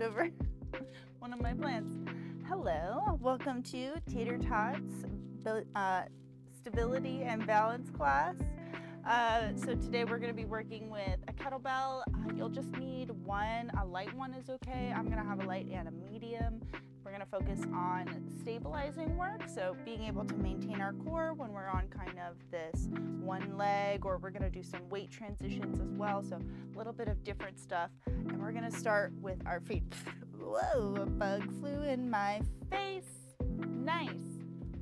over one of my plants. Hello, welcome to Tater Tots stability and balance class. So today we're going to be working with a kettlebell. You'll just need one. A light one is okay. I'm going to have a light and a medium. We're going to focus on stabilizing work, so being able to maintain our core when we're on kind of this one leg, or we're going to do some weight transitions as well, so a little bit of different stuff. And we're going to start with our feet. Whoa, a bug flew in my face. Nice.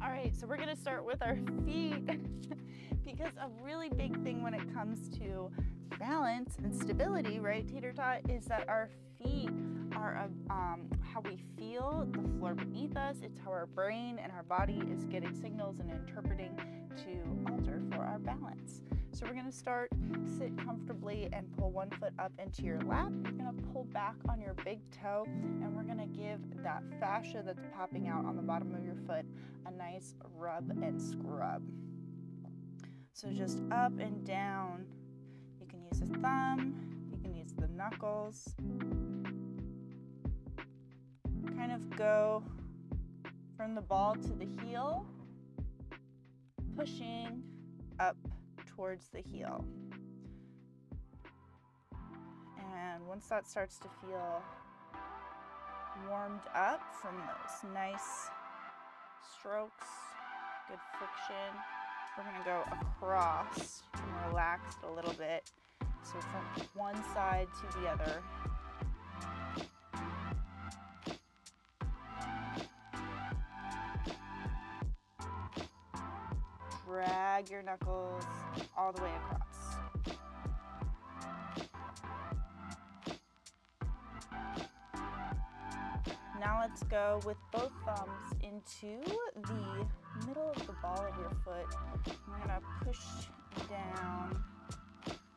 All right, so we're going to start with our feet because a really big thing when it comes to balance and stability, right, Tater Tot, is that our feet are how we feel the floor beneath us. It's how our brain and our body is getting signals and interpreting to alter for our balance. So we're going to start, sit comfortably and pull one foot up into your lap. You're going to pull back on your big toe, and we're going to give that fascia that's popping out on the bottom of your foot a nice rub and scrub. So just up and down. You can use a thumb, you can use the knuckles. Kind of go from the ball to the heel, pushing up towards the heel. And once that starts to feel warmed up from those nice strokes, good friction, we're going to go across and relax it a little bit. So from one side to the other. Drag your knuckles all the way across. Now let's go with both thumbs into the middle of the ball of your foot. We're going to push down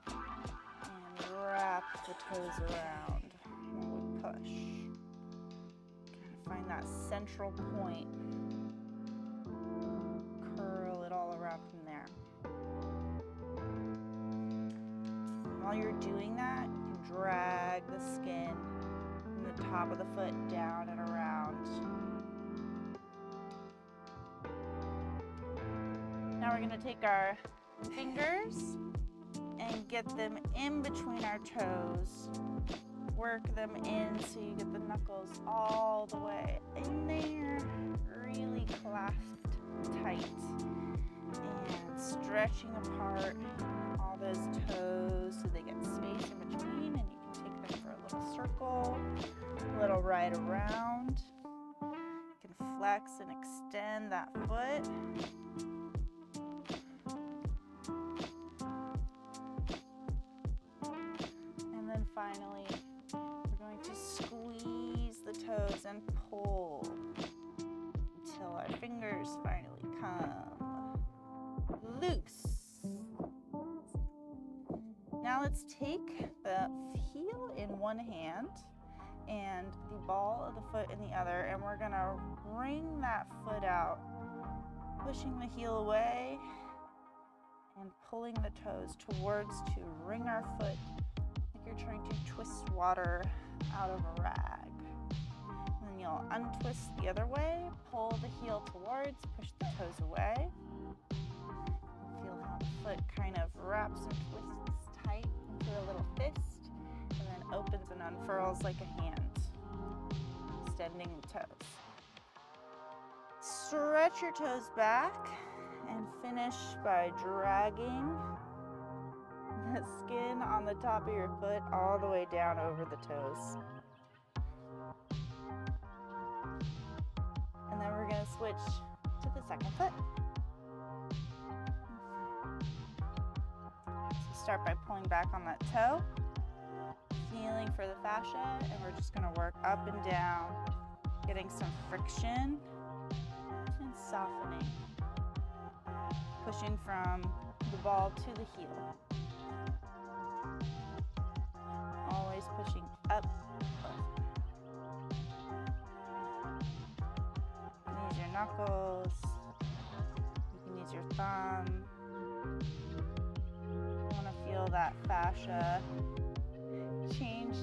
and wrap the toes around when we push. Kind of find that central point. Curl it all around from there. While you're doing that, you can drag the skin from the top of the foot down and around. Now we're going to take our fingers and get them in between our toes. Work them in so you get the knuckles all the way in there, really clasped tight, and stretching apart all those toes so they get space in between, and you can take them for a little circle, a little ride around. You can flex and extend that foot. And then finally, we're going to squeeze the toes and pull until our fingers finally come loose. Now let's take the heel in one hand and the ball of the foot in the other, and we're gonna wring that foot out, pushing the heel away and pulling the toes towards to wring our foot like you're trying to twist water out of a rag. And then you'll untwist the other way, pull the heel towards, push the toes away. Feel how the foot kind of wraps and twists tight into a little fist, and then opens and unfurls like a hand, extending the toes. Stretch your toes back and finish by dragging the skin on the top of your foot all the way down over the toes. And then we're going to switch to the second foot. So start by pulling back on that toe, feeling for the fascia, and we're just going to work up and down, getting some friction and softening. Pushing from the ball to the heel. Always pushing up. You can use your knuckles. You can use your thumb. You want to feel that fascia change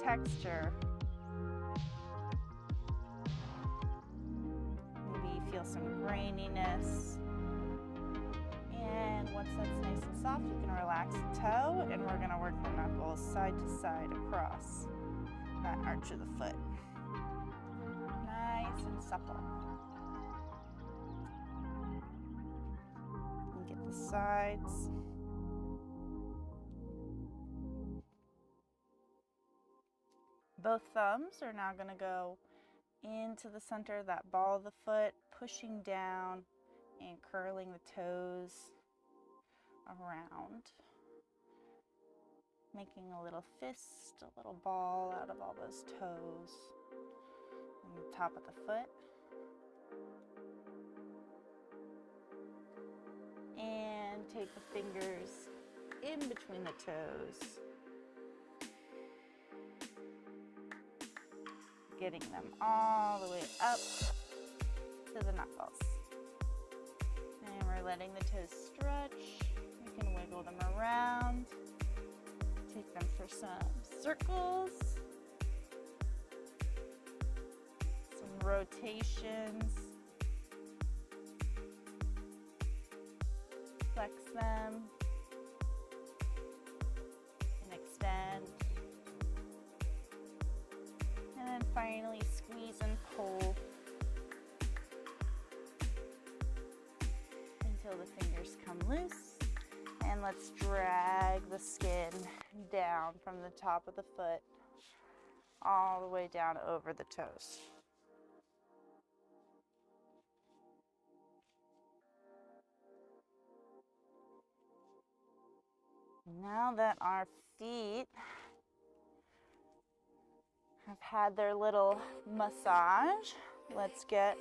texture feel some graininess. And once that's nice and soft, you can relax the toe, and we're gonna work the knuckles side to side across that arch of the foot. Nice and supple. And get the sides. Both thumbs are now gonna go into the center of that ball of the foot, pushing down and curling the toes around, making a little fist, a little ball out of all those toes on the top of the foot. And take the fingers in between the toes, getting them all the way up to the knuckles. And we're letting the toes stretch. You can wiggle them around. Take them for some circles, some rotations. Flex them and extend. And then finally squeeze and pull until the fingers come loose. And let's drag the skin down from the top of the foot all the way down over the toes. Now that our feet have had their little massage, let's get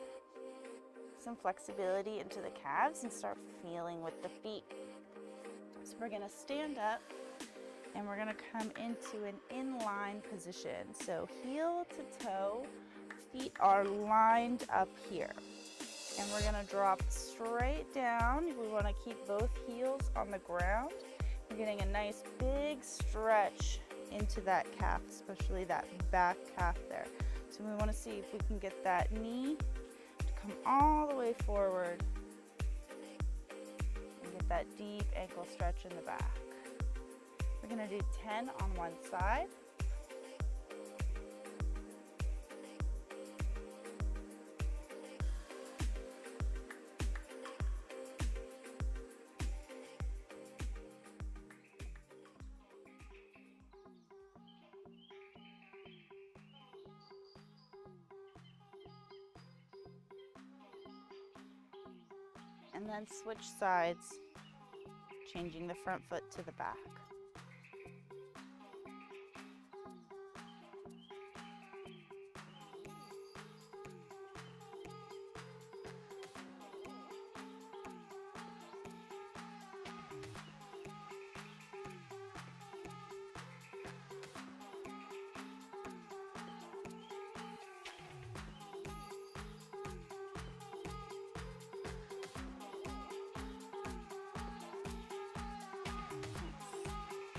some flexibility into the calves and start feeling with the feet. So we're gonna stand up and we're gonna come into an inline position. So heel to toe, feet are lined up here. And we're gonna drop straight down. We wanna keep both heels on the ground. We're getting a nice big stretch into that calf, especially that back calf there. So we wanna see if we can get that knee to come all the way forward and get that deep ankle stretch in the back. We're gonna do 10 on one side. And then switch sides, changing the front foot to the back.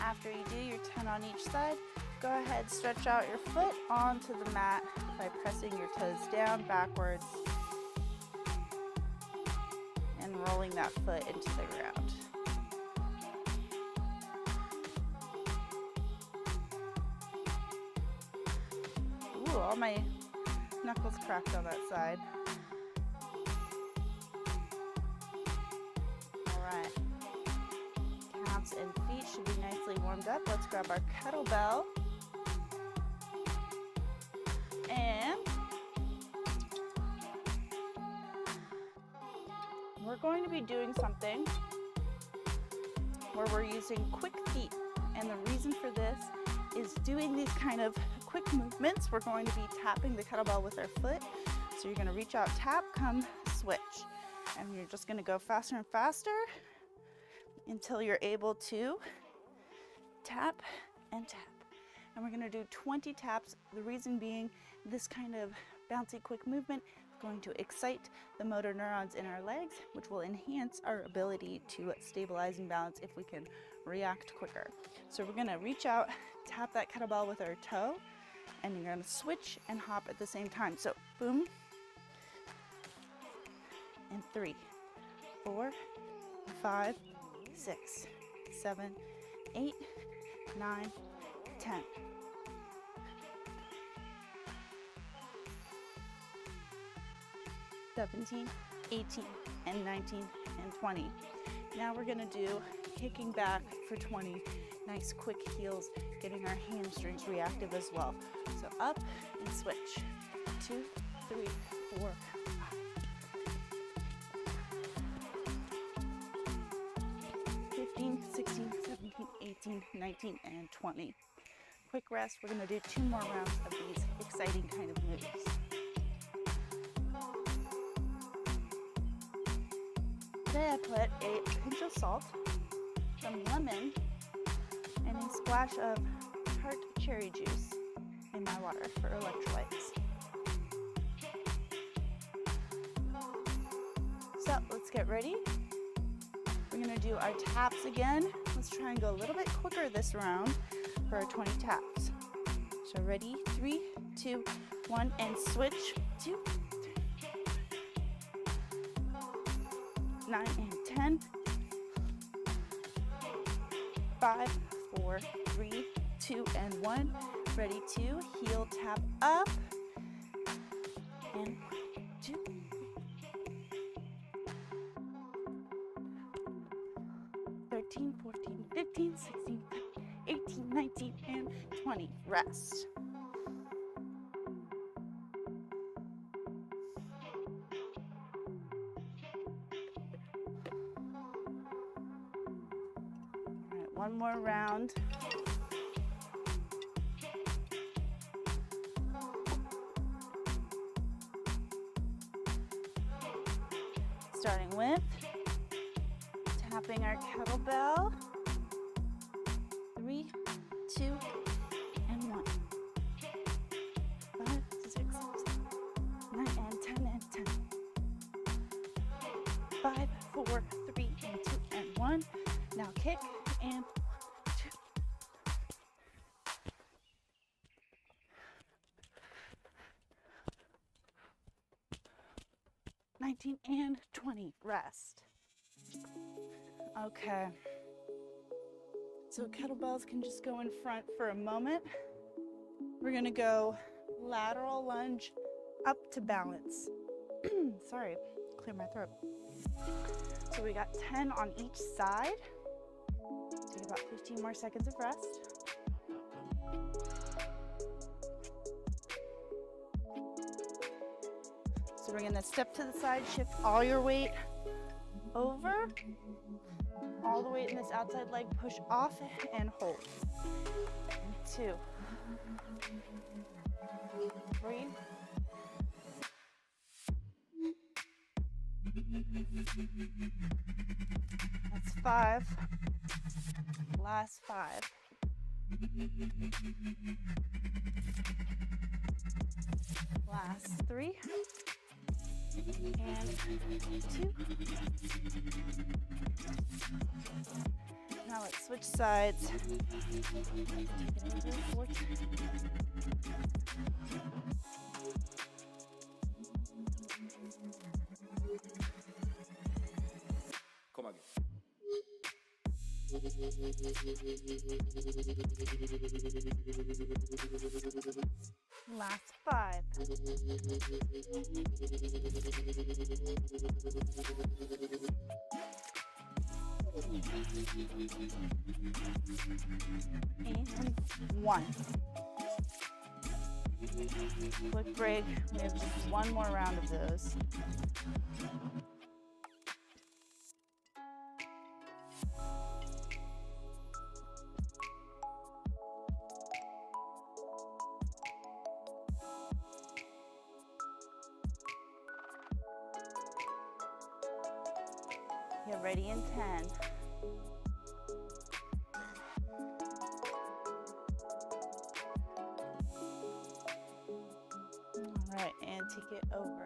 After you do your 10 on each side, go ahead, stretch out your foot onto the mat by pressing your toes down backwards and rolling that foot into the ground. Ooh, all my knuckles cracked on that side. All right. Calves and feet should be nicely warmed up. Let's grab our kettlebell. And we're going to be doing something where we're using quick feet. And the reason for this is doing these kind of quick movements. We're going to be tapping the kettlebell with our foot. So you're going to reach out, tap, come, switch. And you're just going to go faster and faster until you're able to tap and tap. And we're gonna do 20 taps. The reason being, this kind of bouncy quick movement is going to excite the motor neurons in our legs, which will enhance our ability to stabilize and balance if we can react quicker. So we're gonna reach out, tap that kettlebell with our toe, and you're gonna switch and hop at the same time. So boom, and 3, 4, 5, 6, 7, 8, 9, 10. 17, 18, and 19, and 20. Now we're gonna do kicking back for 20. Nice quick heels, getting our hamstrings reactive as well. So up and switch. 2, 3, 4, 5. 15, 16, 17, 18, 19, and 20. Quick rest. We're gonna do 2 more rounds of these exciting kind of moves. Today I put a pinch of salt, some lemon, and a splash of tart cherry juice in my water for electrolytes. So let's get ready. We're gonna do our taps again. Let's try and go a little bit quicker this round for our 20 taps. So ready, 3, 2, 1, and switch. 2, 9 and 10, 5, 4, 3, 2, and 1. Ready to heel tap up, and 2, 13, 14, 15, 16, 18, 19, and 20. Rest. One more round. Starting with tapping our kettlebell. 3, 2, and 1. 5, 6, 7, 9, and 10, and 10. 5, 4, 3, and 2, and 1. Now kick and 2. 19 and 20. Rest. Okay. So kettlebells can just go in front for a moment. We're gonna go lateral lunge up to balance. Sorry, clear my throat. So we got 10 on each side. Take about 15 more seconds of rest. So we're gonna step to the side, shift all your weight over, all the weight in this outside leg, push off and hold. 2, 3, 5. Last 5. Last 3. And 2. Now let's switch sides. Take it over, 4. Come again. Last 5. And 1. Quick break. We have just one more round of those. Get ready in 10. All right, and take it over.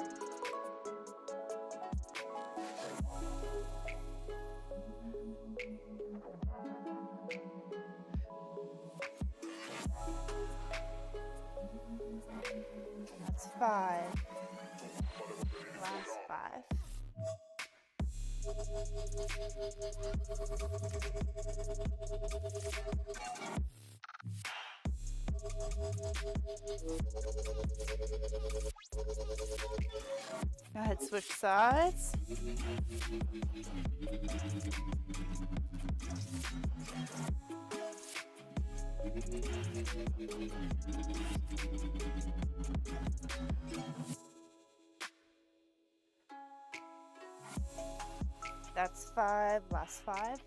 That's 5. Last 5. Go ahead, switch sides. That's 5, last 5.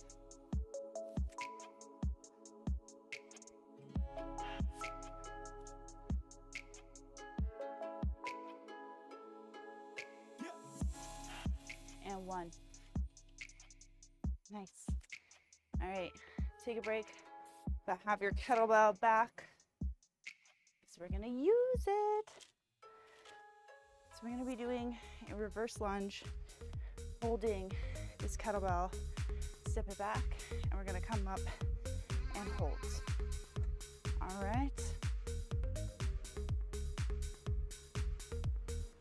And 1. Nice. All right, take a break. But have your kettlebell back. So we're gonna use it. So we're gonna be doing a reverse lunge, holding this kettlebell, step it back, and we're gonna come up and hold. All right.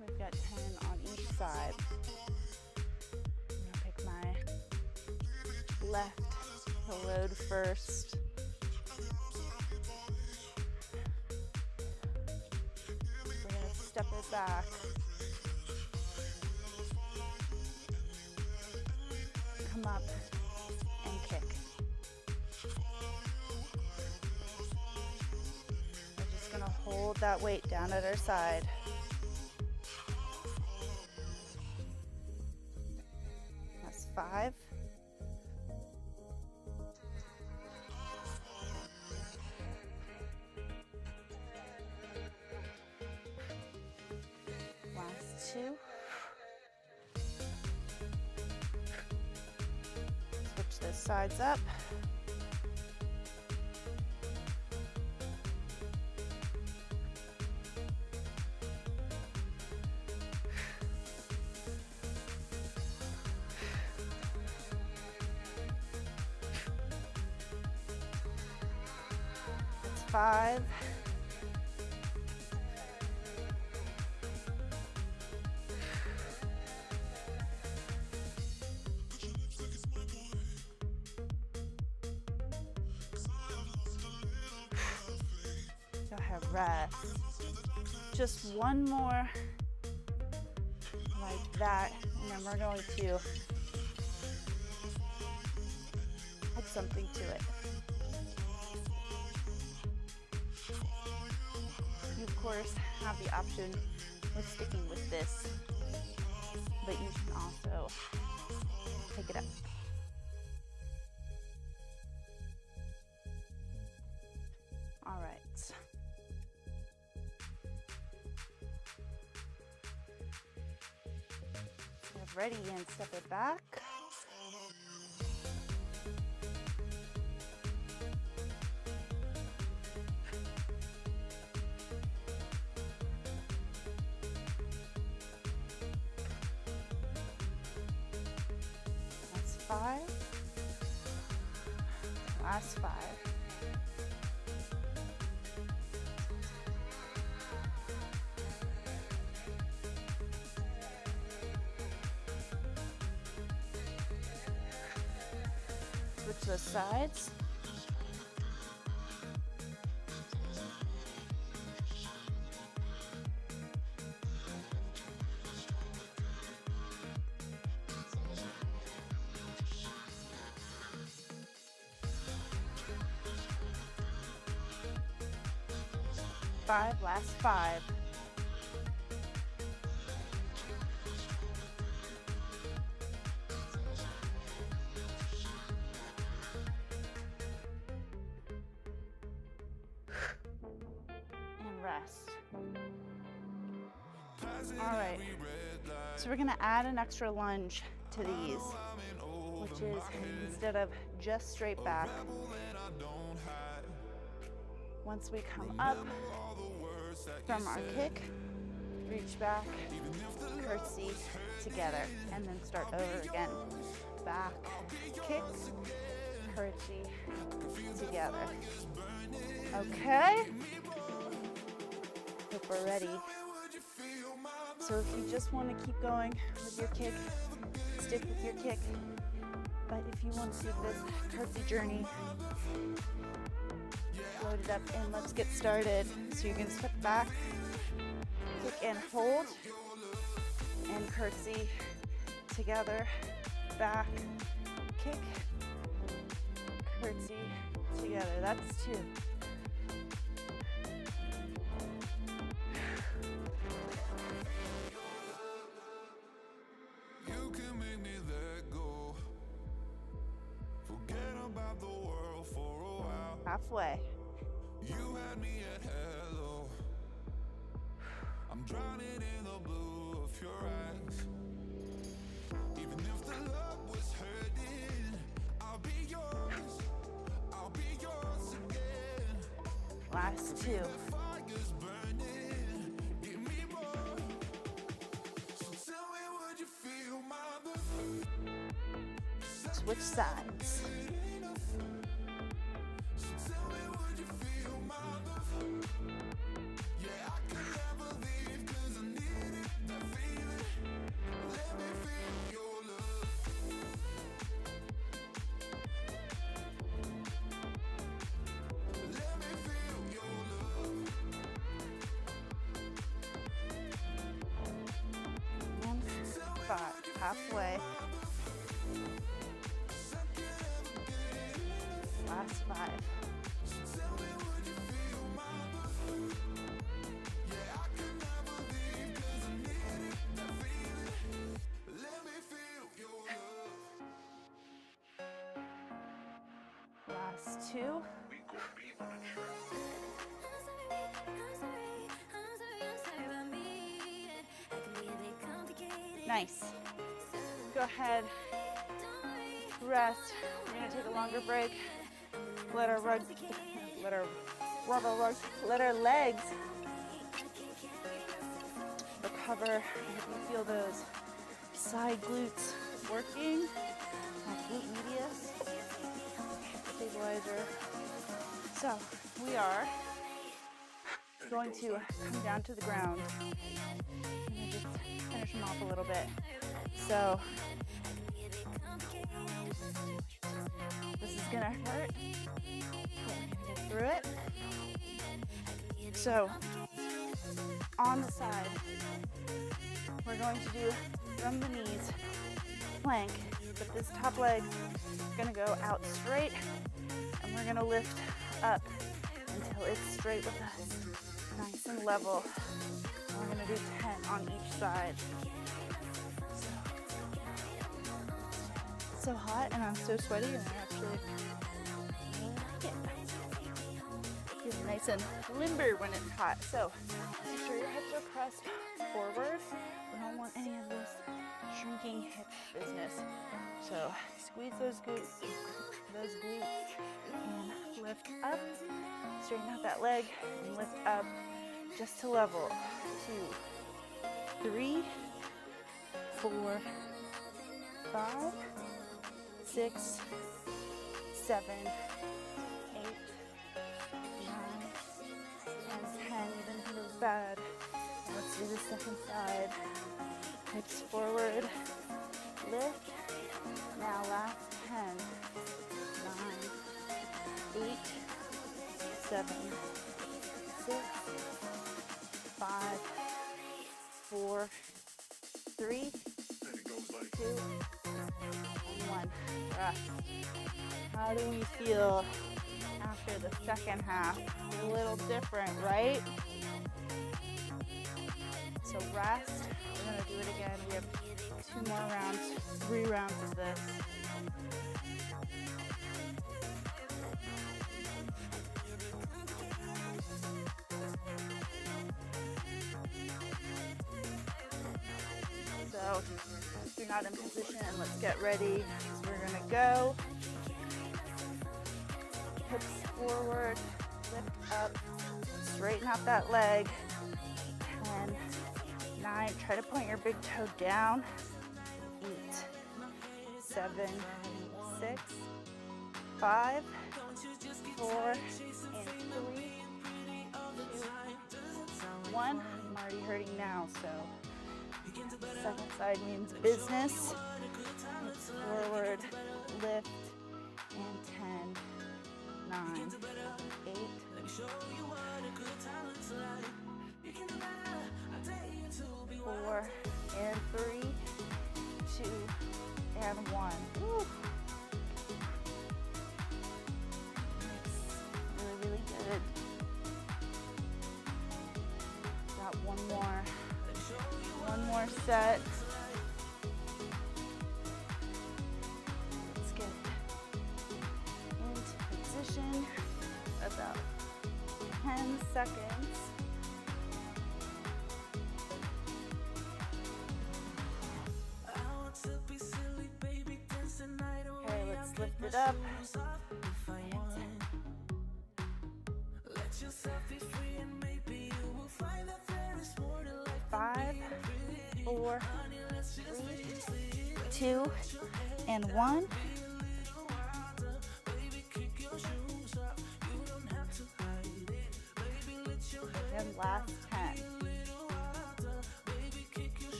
We've got 10 on each side. I'm gonna pick my left to load first. We're gonna step it back. Come up and kick. We're just gonna hold that weight down at our side. That's 5. Last 2. Switch those sides up. That's 5. Go ahead, rest. Just one more like that, and then we're going to add something to it. You, of course, have the option of sticking with this, but you can also pick it up. All right. Get ready and step it back. That's 5. Last 5. Switch those sides. Last 5. And rest. All right, so we're gonna add an extra lunge to these, which is instead of just straight back, once we come up from our kick, reach back, curtsy together, and then start over again. Back, kick, curtsy together. Okay? Hope we're ready. So if you just want to keep going with your kick, stick with your kick. But if you want to take this curtsy journey, load it up and let's get started. So you're gonna step back, kick and hold, and curtsy together, back, kick, curtsy together. That's 2. You can make me let go. Forget about the world for a while. Halfway. You had me at hello. I'm drowning in the blue of your eyes. Even if the love was hurting, I'll be yours. I'll be yours again. Last 2. The fire's burning. Give me more. So tell me, would you feel my love? Switch sides. So tell me, would you feel my love? Yeah, I can never leave 'cause I need it, that feeling. Let me feel your love. Let me feel your love. And 5. Halfway. Last 5. Tell me, would you feel my love? Yeah, I can never leave 'cause I need it, that feeling. Let me feel your love. Last 2. Nice. Go ahead. Rest. We're gonna take a longer break. Let our legs recover. If you feel those side glutes working, that glute medius, stabilizer. So we are going to come down to the ground. I'm gonna just finish them off a little bit. So this is gonna hurt. We're gonna get through it. So on the side, we're going to do from the knees, plank, but this top leg is gonna go out straight, and we're gonna lift up until it's straight with us, nice and level. And we're gonna do 10 on each side. So hot and I'm so sweaty, and I actually really like it. Feels nice and limber when it's hot. So make sure your hips are pressed forward. We don't want any of this shrinking hip business. So squeeze those glutes and lift up. Straighten out that leg and lift up just to level. 2, 3, 4, 5, 6, 7, 8, 9, and 10. Even feels bad. Let's do the second side. Hips forward, lift. Now last 10, 9, 8, 7, 6, 5, 4, 3, 2, and 1. Rest. How do we feel after the second half? A little different, right? So rest. We're gonna do it again. We have 2 more rounds, 3 rounds of this. So if you're not in position, let's get ready. So we're gonna go. Hips forward, lift up, straighten out that leg. 10, 9, try to point your big toe down. 8, 7, 6, 5, 4, and 3, 2, 1. I'm already hurting now, so Second side means business. It's forward, lift, and 10, 9, 8, 4, and 3, 2, and 1. Woo. Nice. Really, really good. Got one more set. Let's get into position. About 10 seconds. Okay, let's lift it up. 5, 4, 3, 2, and 1. And last 10.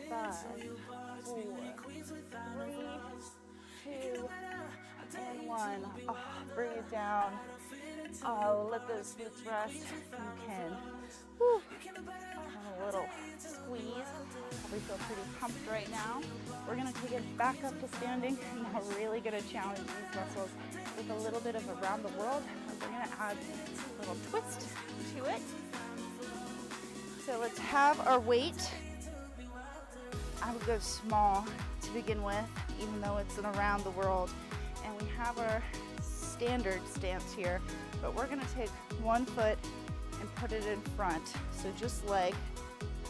5, 4, 3, 2, and 1. Oh, bring it down. Oh, let those glutes rest. You can. Whew. A little squeeze. Probably feel pretty pumped right now. We're gonna take it back up to standing. Now really gonna challenge these muscles with a little bit of around the world. We're gonna add a little twist to it. So let's have our weight. I would go small to begin with, even though it's an around the world. And we have our standard stance here, but we're gonna take one foot and put it in front. So just like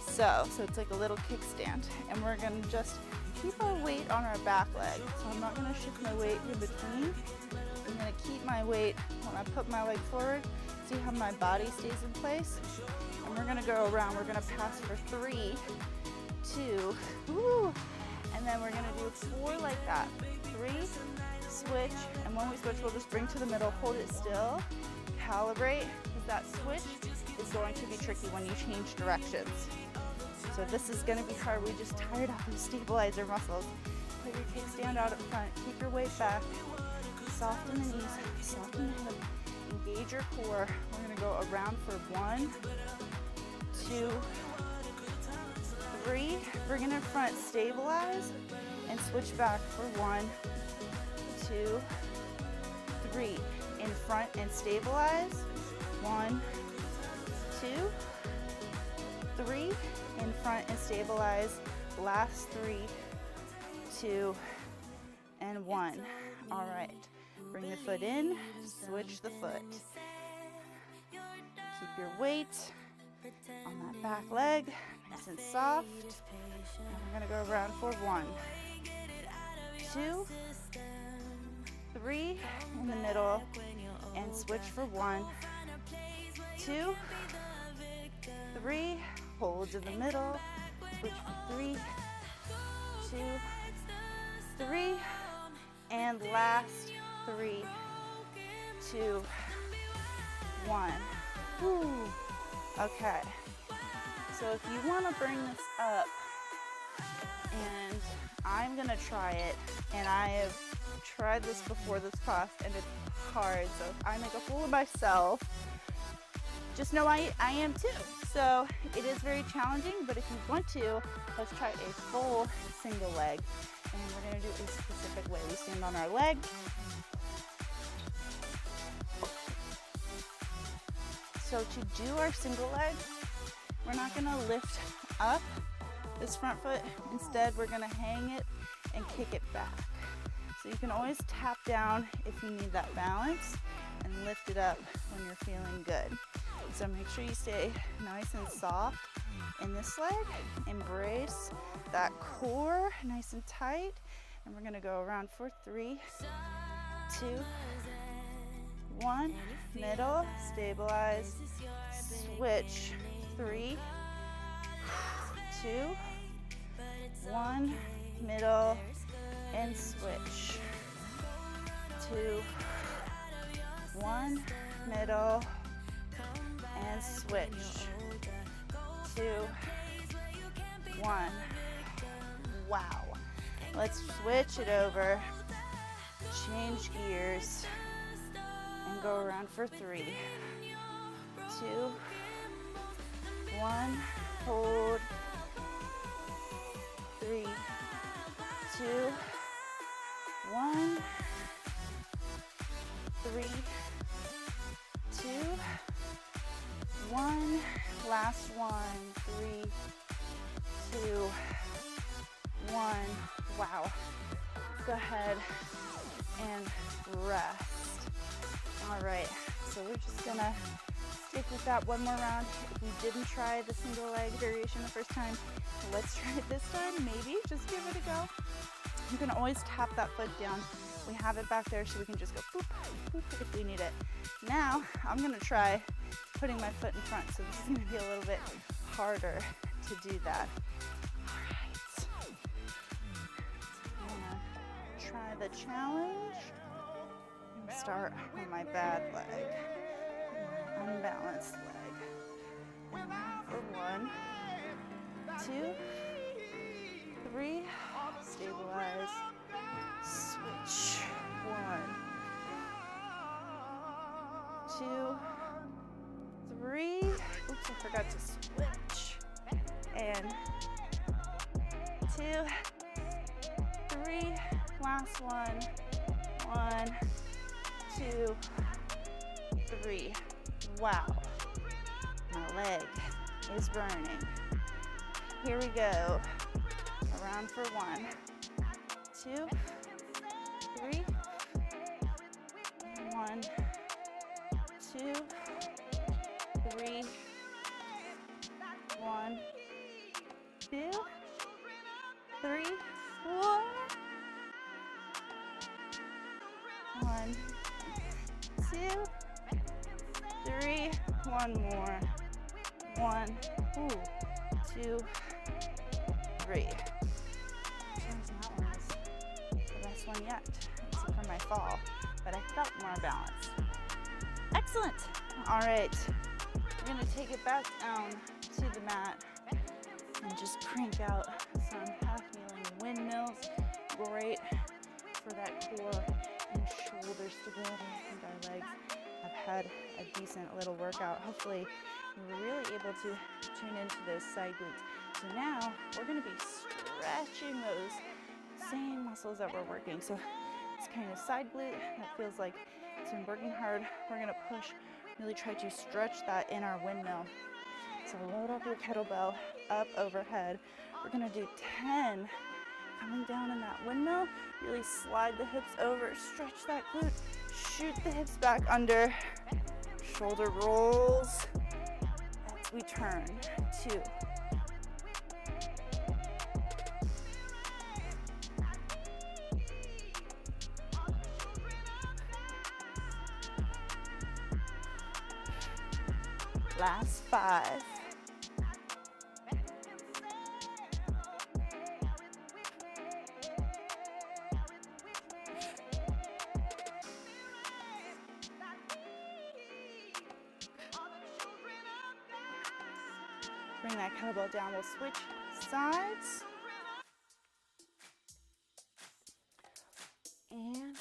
so. So it's like a little kickstand. And we're gonna just keep our weight on our back leg. So I'm not gonna shift my weight in between. I'm gonna keep my weight when I put my leg forward. See how my body stays in place? And we're gonna go around. We're gonna pass for 3, 2, woo, and then we're gonna do 4 like that. 3, switch, and when we switch, we'll just bring to the middle, hold it still, calibrate, because that switch is going to be tricky when you change directions. So this is gonna be hard. We just tired out those stabilizer muscles. Put your kickstand out up front, keep your weight back, soften the knees, soften the hip, engage your core. We're gonna go around for 1, 2, 3, bring it in front, stabilize, and switch back for 1, 2, 3, in front and stabilize, 1, 2, 3, in front and stabilize, last 3, 2, and 1. All right, bring the foot in, switch the foot. Keep your weight on that back leg, nice and soft. And we're gonna go around for 1, 2, 3, in the middle, and switch for 1, 2, 3, hold in the middle, switch for 3, 2, 3, and last 3, 2, 1. Woo. Okay, so if you want to bring this up, and I'm gonna try it, and I have tried this before this class, and it's hard, so if I make a fool of myself, just know I am too. So it is very challenging, but if you want to, let's try a full single leg, and we're gonna do it a specific way. We stand on our leg. So to do our single leg, we're not gonna lift up this front foot. Instead, we're gonna hang it and kick it back. So you can always tap down if you need that balance and lift it up when you're feeling good. So make sure you stay nice and soft in this leg. Embrace that core nice and tight. And we're gonna go around for 3, 2, 1, middle, stabilize, switch, 3, 2, 1, middle, and switch, 2, 1, middle, and switch, 2, 1. Wow. Let's switch it over, change gears, and go around for 3, 2, 1. Hold. 3, 2, 1. 3, 2, 1. Last one. 3, 2, 1. Wow. Go ahead and rest. All right. So we're just gonna stick with that one more round. If you didn't try the single leg variation the first time, let's try it this time. Maybe just give it a go. You can always tap that foot down. We have it back there so we can just go boop, boop if we need it. Now I'm gonna try putting my foot in front, so this is gonna be a little bit harder to do that. All right. I'm gonna try the challenge and start on my bad leg, my unbalanced leg. And for 1, 2, 3, stabilize, switch, 1, 2, 3, oops, I forgot to switch, and 2, 3, last one, 1, 2, 3, wow, my leg is burning. Here we go. Around for 1, 2, 3, 1, 2, 3, 1, 2, 3, 4, 1, 2, 3, 1 more, 1, 2, 3. That one was the best one yet, except for my fall, but I felt more balanced. Excellent. All right, we're gonna take it back down to the mat and just crank out some half-kneeling windmills. Great for that core and shoulder stability. I think our legs have had a decent little workout. Hopefully, you were really able to tune into those side glutes. So now we're gonna be stretching those same muscles that we're working. So it's kind of side glute that feels like it's been working hard. We're gonna push, really try to stretch that in our windmill. So load up your kettlebell up overhead. We're gonna do 10 coming down in that windmill. Really slide the hips over, stretch that glute, shoot the hips back under, shoulder rolls as we turn. 2, last 5. Bring that kettlebell down. We'll switch sides. And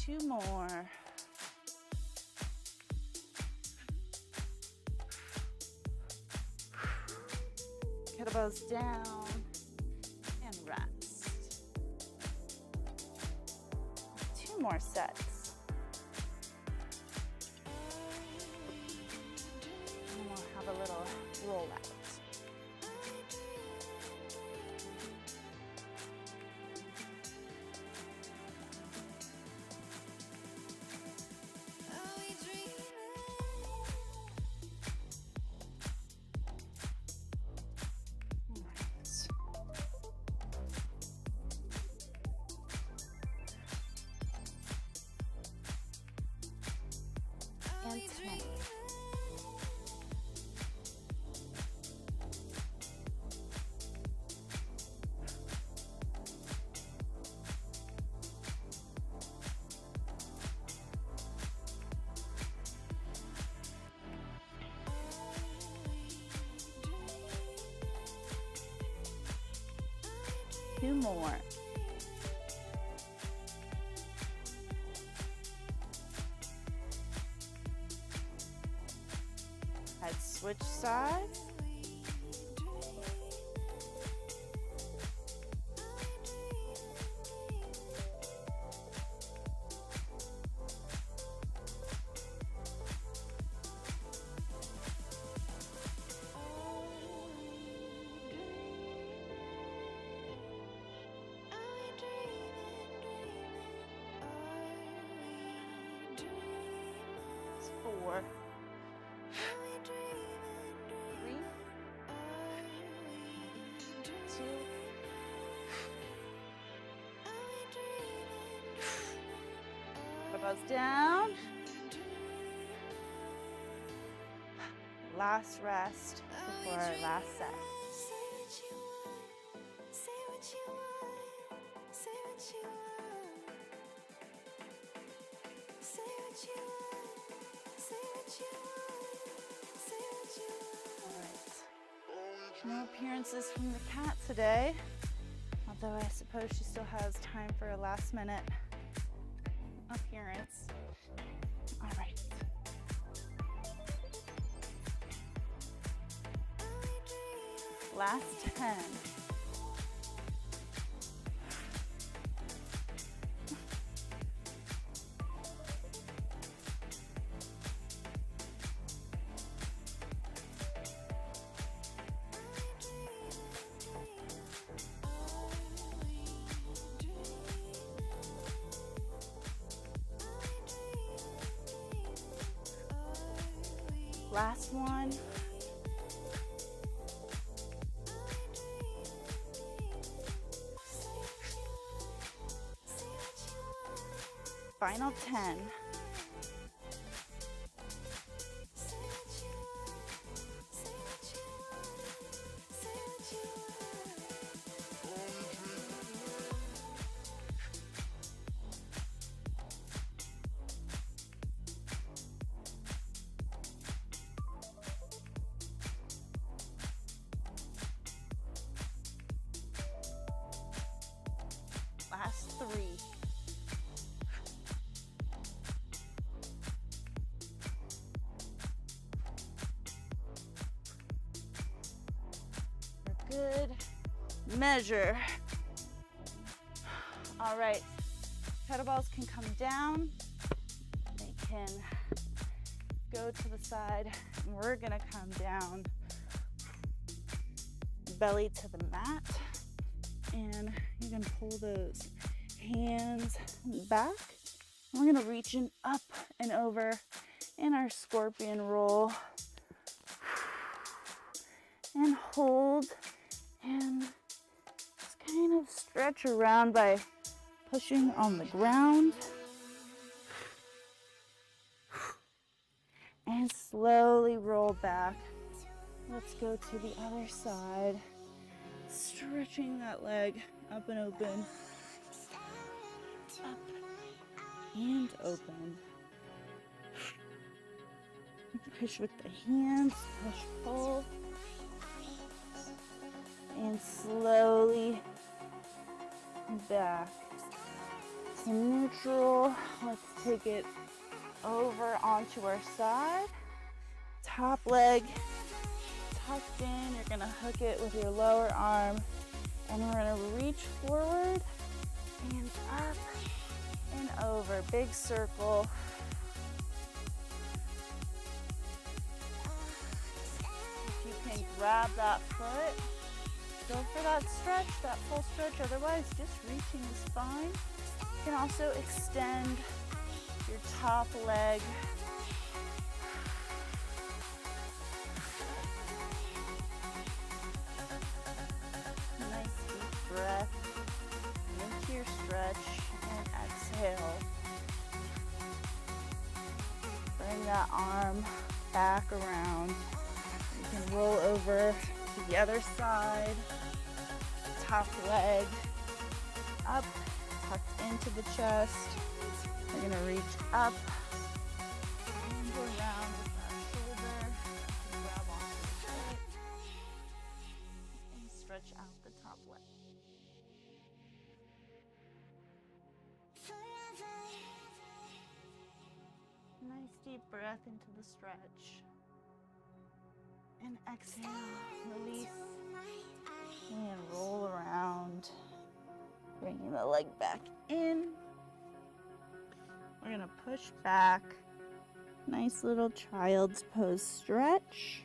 two more. Kettlebells down and rest. 2 more sets. And we'll have a little roll out. 2 more. Let's switch sides. It's 4, 3, 2, elbows down. Last rest before our last set. No appearances from the cat today, although I suppose she still has time for a last minute appearance. All right. Last 10. Last one. Final 10. Last 3. For good measure. All right, kettlebells can come down. They can go to the side. We're gonna come down belly to the mat. And you can pull those hands back. We're gonna reach in up and over in our scorpion roll. And hold and just kind of stretch around by pushing on the ground. And slowly roll back. Let's go to the other side. Stretching that leg up and open. Up and open. Push with the hands, push, pull. And slowly back to neutral. Let's take it over onto our side. Top leg tucked in. You're gonna hook it with your lower arm. And we're gonna reach forward and up and over. Big circle. If you can grab that foot, go for that stretch, that full stretch. Otherwise, just reaching is fine. You can also extend your top leg. Nice deep breath into your stretch and exhale. Bring that arm back around. You can roll over to the other side. Top leg up, tucked into the chest. We're gonna reach up and go around with that shoulder. Grab onto the foot and stretch out the top leg. deep breath into the stretch. And exhale, release, and roll around. Bringing the leg back in. We're gonna push back. Nice little child's pose stretch.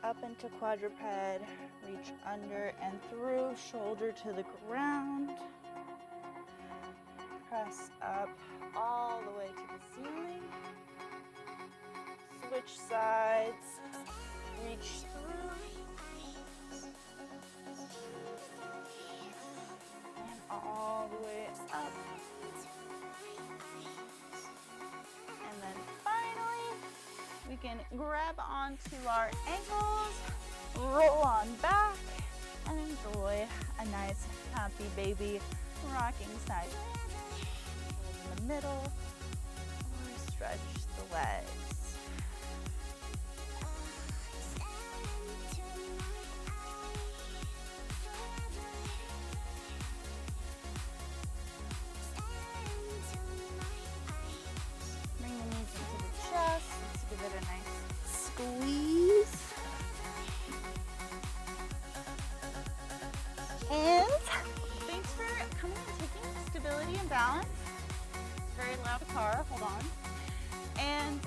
Up into quadruped, reach under and through, shoulder to the ground. Press up all the way to the ceiling. Switch sides, reach through. And all the way up. And then finally, we can grab onto our ankles, roll on back, and enjoy a nice, happy baby rocking side. Hold in the middle, or stretch the legs. Bring the knees into the chest. Let's give it a nice squeeze. And thanks for coming and taking stability and balance. It's very loud car, hold on. And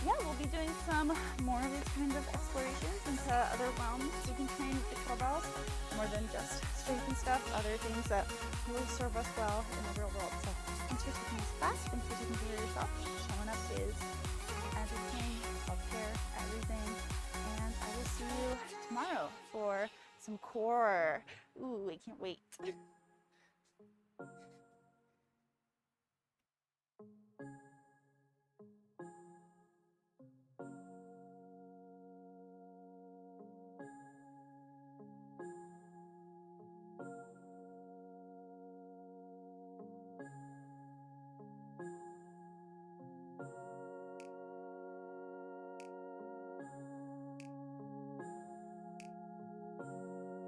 yeah, we'll be doing some more of these kinds of explorations into other realms. We can train with the kettlebells more than just strength and stuff, other things that really serve us well in the real world. So thanks for taking this class, thanks for taking care of yourself. Showing up is everything, self-care, everything. And I will see you tomorrow for some core. Ooh, I can't wait.